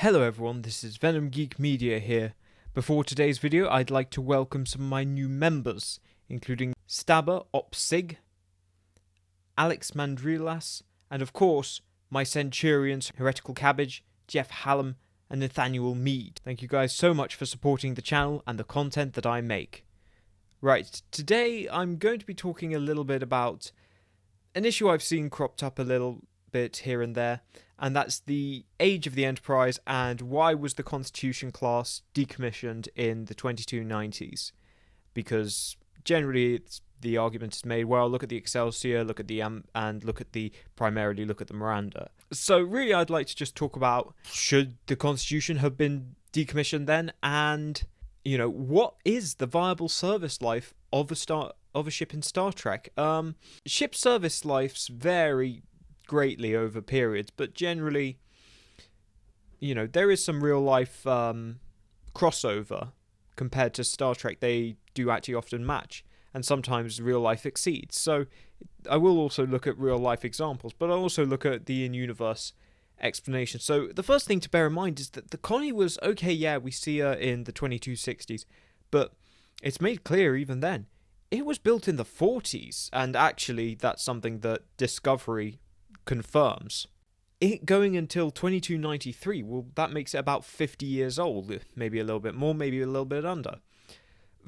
Hello everyone, this is Venom Geek Media here. Before today's video, I'd like to welcome some of my new members, including Stabber Opsig, Alex Mandrilas, and of course, my Centurions, Heretical Cabbage, Jeff Hallam, and Nathaniel Mead. Thank you guys so much for supporting the channel and the content that I make. Right, today I'm going to be talking a little bit about an issue I've seen cropped up a little bit here and there, and that's the age of the Enterprise and why was the Constitution class decommissioned in the 2290s. Because generally the argument is made, well, look at the Excelsior, look at the primarily look at the Miranda. So really I'd like to just talk about, should the Constitution have been decommissioned then, and what is the viable service life of a ship in Star Trek? Ship service lives vary greatly over periods, but generally, there is some real life crossover compared to Star Trek. They do actually often match, and sometimes real life exceeds. So I will also look at real life examples, but I'll also look at the in-universe explanation. So the first thing to bear in mind is that the Connie was okay, yeah, we see her in the 2260s, but it's made clear even then, it was built in the 40s, and actually that's something that Discovery confirms. It going until 2293, well, that makes it about 50 years old, maybe a little bit more, maybe a little bit under.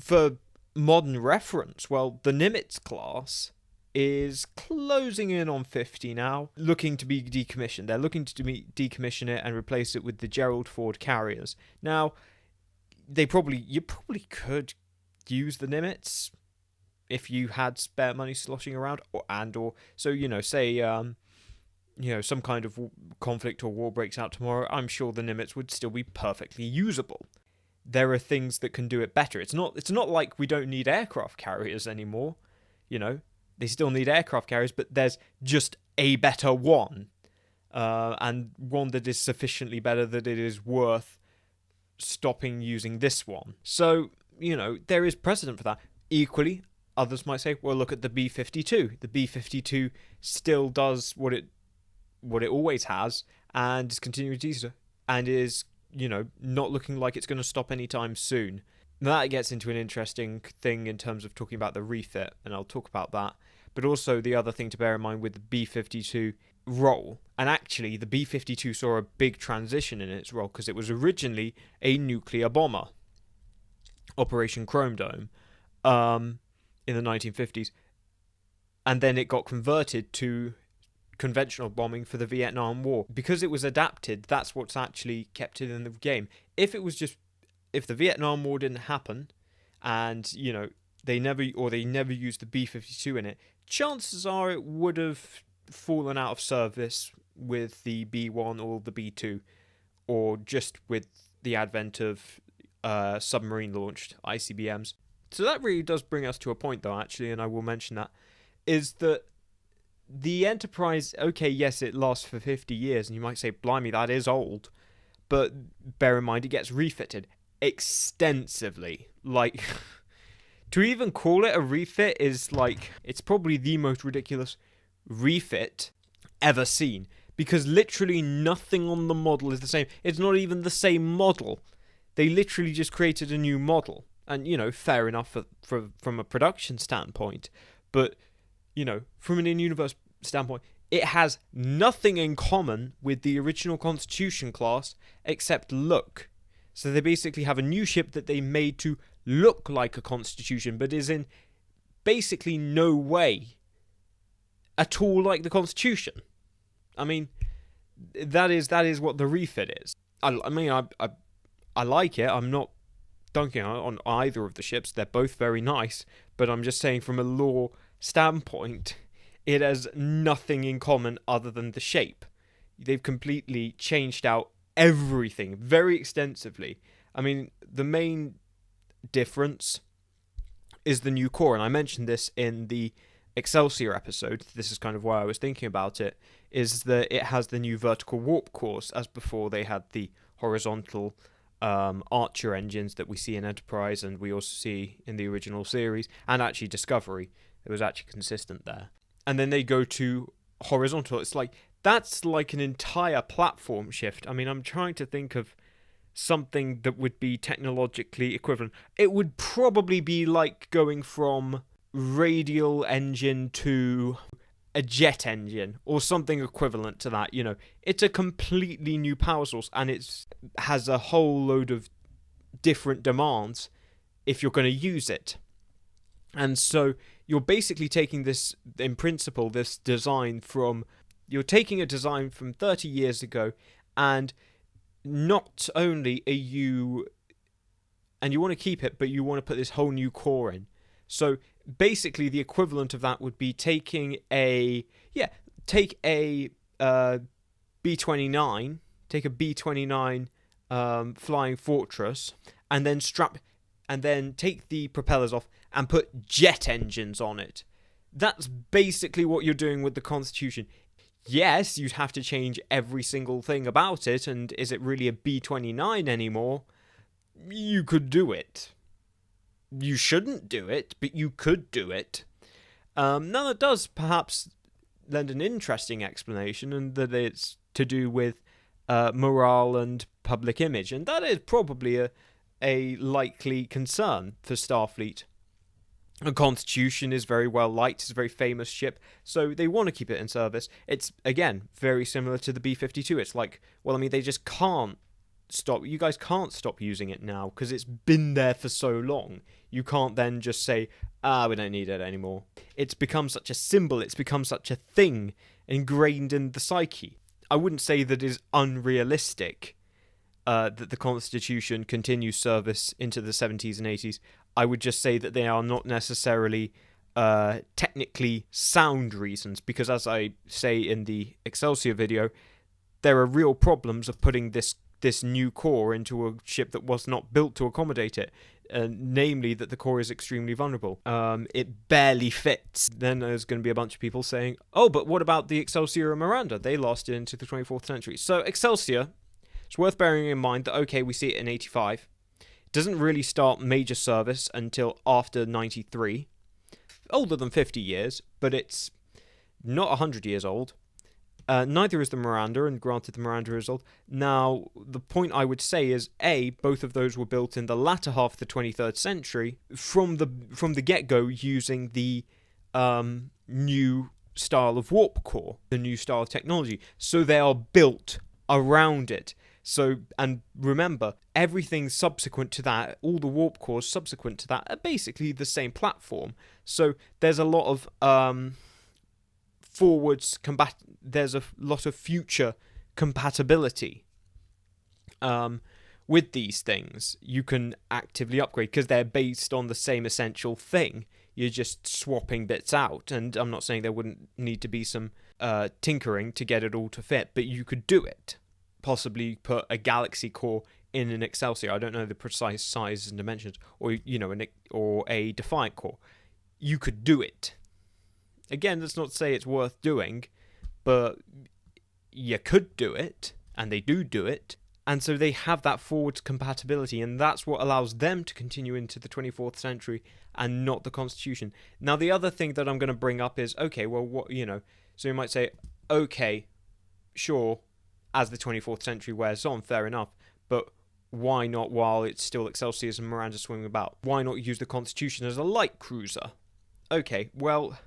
For modern reference, well, the Nimitz class is closing in on 50 now, looking to be decommissioned. They're looking to decommission it and replace it with the Gerald Ford carriers. Now, you probably could use the Nimitz if you had spare money sloshing around, say some kind of conflict or war breaks out tomorrow, I'm sure the Nimitz would still be perfectly usable. There are things that can do it better. It's not like we don't need aircraft carriers anymore. They still need aircraft carriers, but there's just a better one. And one that is sufficiently better that it is worth stopping using this one. So, there is precedent for that. Equally, others might say, well, look at the B-52. The B-52 still does what it always has, and is continuing to do so, and is, not looking like it's going to stop anytime soon. That gets into an interesting thing in terms of talking about the refit, and I'll talk about that. But also the other thing to bear in mind with the B-52 role, and actually the B-52 saw a big transition in its role, because it was originally a nuclear bomber, Operation Chrome Dome, in the 1950s, and then it got converted to conventional bombing for the Vietnam War. Because it was adapted, that's what's actually kept it in the game. If the Vietnam War didn't happen, and they never used the B-52 in it, chances are it would have fallen out of service with the B-1 or the B-2, or just with the advent of submarine launched ICBMs. So that really does bring us to a point, though, actually, and I will mention that, is that the Enterprise, okay, yes, it lasts for 50 years, and you might say, blimey, that is old, but bear in mind it gets refitted extensively. Like, to even call it a refit is like, it's probably the most ridiculous refit ever seen, because literally nothing on the model is the same. It's not even the same model. They literally just created a new model, and, fair enough from a production standpoint, but from an in-universe standpoint, it has nothing in common with the original Constitution class except look. So they basically have a new ship that they made to look like a Constitution, but is in basically no way at all like the Constitution. I mean, that is what the refit is. I like it. I'm not dunking on either of the ships. They're both very nice, but I'm just saying from a lore standpoint, it has nothing in common other than the shape. They've completely changed out everything very extensively. I mean, the main difference is the new core, and I mentioned this in the Excelsior episode. This is kind of why I was thinking about it, is that it has the new vertical warp cores, as before they had the horizontal Archer engines that we see in Enterprise, and we also see in the original series, and actually Discovery. It was actually consistent there. And then they go to horizontal. It's like That's like an entire platform shift. I mean, I'm trying to think of something that would be technologically equivalent. It would probably be like going from radial engine to a jet engine or something equivalent to that. You know, it's a completely new power source, and it has a whole load of different demands if you're going to use it. And so you're basically taking this, in principle, this design from, you're taking a design from 30 years ago, and not only are you, and you want to keep it, but you want to put this whole new core in. So basically the equivalent of that would be taking a B-29, take a B-29 Flying Fortress, and then take the propellers off and put jet engines on it. That's basically what you're doing with the Constitution. Yes, you'd have to change every single thing about it, and is it really a B-29 anymore? You could do it. You shouldn't do it, but you could do it. Now that does perhaps lend an interesting explanation, and that it's to do with morale and public image, and that is probably a likely concern for Starfleet. The Constitution is very well liked, it's a very famous ship, so they want to keep it in service. It's, again, very similar to the B-52. It's like, well, I mean, they just can't stop. You guys can't stop using it now because it's been there for so long. You can't then just say, we don't need it anymore. It's become such a symbol, it's become such a thing ingrained in the psyche. I wouldn't say that it is unrealistic that the Constitution continues service into the 70s and 80s. I would just say that they are not necessarily technically sound reasons, because as I say in the Excelsior video, there are real problems of putting this new core into a ship that was not built to accommodate it. Namely that the core is extremely vulnerable. It barely fits. Then there's going to be a bunch of people saying, oh, but what about the Excelsior and Miranda? They lasted into the 24th century. So Excelsior, it's worth bearing in mind that, okay, we see it in 85. It doesn't really start major service until after 93. Older than 50 years, but it's not 100 years old. Neither is the Miranda, and granted the Miranda is old. Now, the point I would say is, A, both of those were built in the latter half of the 23rd century, from the get-go using the new style of warp core, the new style of technology. So they are built around it. So, and remember, everything subsequent to that, all the warp cores subsequent to that, are basically the same platform. So there's a lot of there's a lot of future compatibility with these things. You can actively upgrade because they're based on the same essential thing. You're just swapping bits out, and I'm not saying there wouldn't need to be some tinkering to get it all to fit, but you could do it. Possibly put a Galaxy core in an Excelsior. I don't know the precise size and dimensions, or or a Defiant core. You could do it. Again, that's not to say it's worth doing, but you could do it, and they do it, and so they have that forward compatibility, and that's what allows them to continue into the 24th century and not the Constitution. Now, the other thing that I'm going to bring up is, okay, well, so you might say, okay, sure, as the 24th century wears on, fair enough, but why not, while it's still Excelsiors and Miranda swimming about, why not use the Constitution as a light cruiser? Okay, well,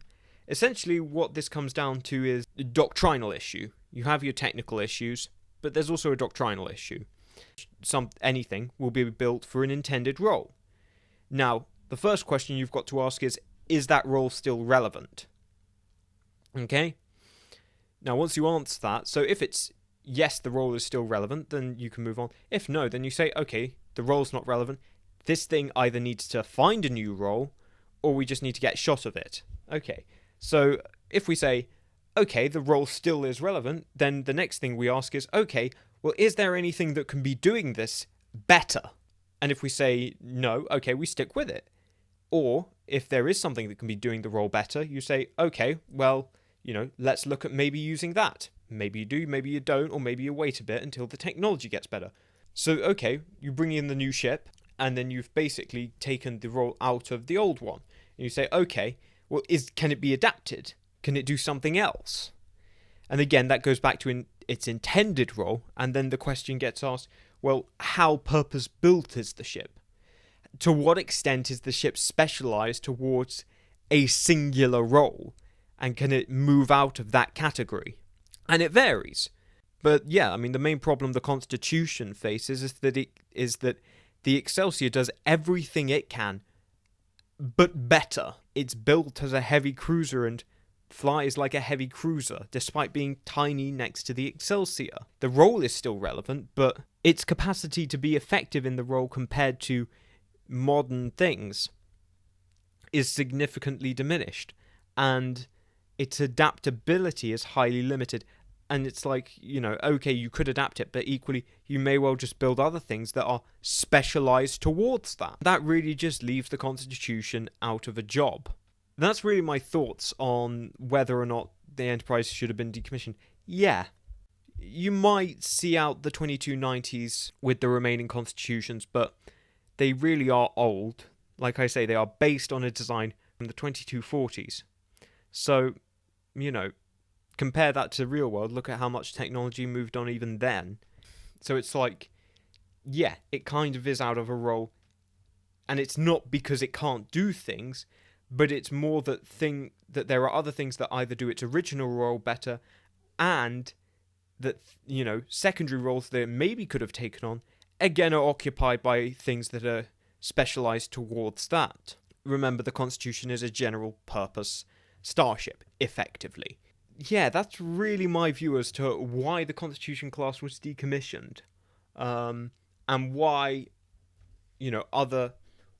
essentially what this comes down to is a doctrinal issue. You have your technical issues, but there's also a doctrinal issue. Anything will be built for an intended role. Now, the first question you've got to ask is that role still relevant? Okay? Now, once you answer that, so if it's yes, the role is still relevant, then you can move on. If no, then you say, okay, the role's not relevant. This thing either needs to find a new role, or we just need to get a shot of it. Okay, so if we say, okay, the role still is relevant, then the next thing we ask is, okay, well, is there anything that can be doing this better? And if we say no, okay, we stick with it. Or if there is something that can be doing the role better, you say, okay, well, let's look at maybe using that. Maybe you do, maybe you don't, or maybe you wait a bit until the technology gets better. So, okay, you bring in the new ship, and then you've basically taken the role out of the old one. And you say, okay, well, can it be adapted? Can it do something else? And again, that goes back to its intended role, and then the question gets asked, well, how purpose-built is the ship? To what extent is the ship specialised towards a singular role, and can it move out of that category? And it varies. But yeah, I mean, the main problem the Constitution faces is that the Excelsior does everything it can, but better. It's built as a heavy cruiser and flies like a heavy cruiser, despite being tiny next to the Excelsior. The role is still relevant, but its capacity to be effective in the role compared to modern things is significantly diminished, and its adaptability is highly limited. And it's like, okay, you could adapt it, but equally, you may well just build other things that are specialised towards that. That really just leaves the Constitution out of a job. That's really my thoughts on whether or not the Enterprise should have been decommissioned. Yeah, you might see out the 2290s with the remaining constitutions, but they really are old. Like I say, they are based on a design from the 2240s. So, compare that to the real world, look at how much technology moved on even then. So it's like, yeah, it kind of is out of a role, and it's not because it can't do things, but it's more that there are other things that either do its original role better, and that, secondary roles that it maybe could have taken on, again, are occupied by things that are specialised towards that. Remember, the Constitution is a general purpose starship, effectively. Yeah, that's really my view as to why the Constitution class was decommissioned, and why,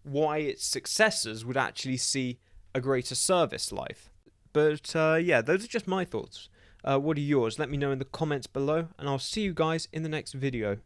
why its successors would actually see a greater service life. But yeah, those are just my thoughts. What are yours? Let me know in the comments below, and I'll see you guys in the next video.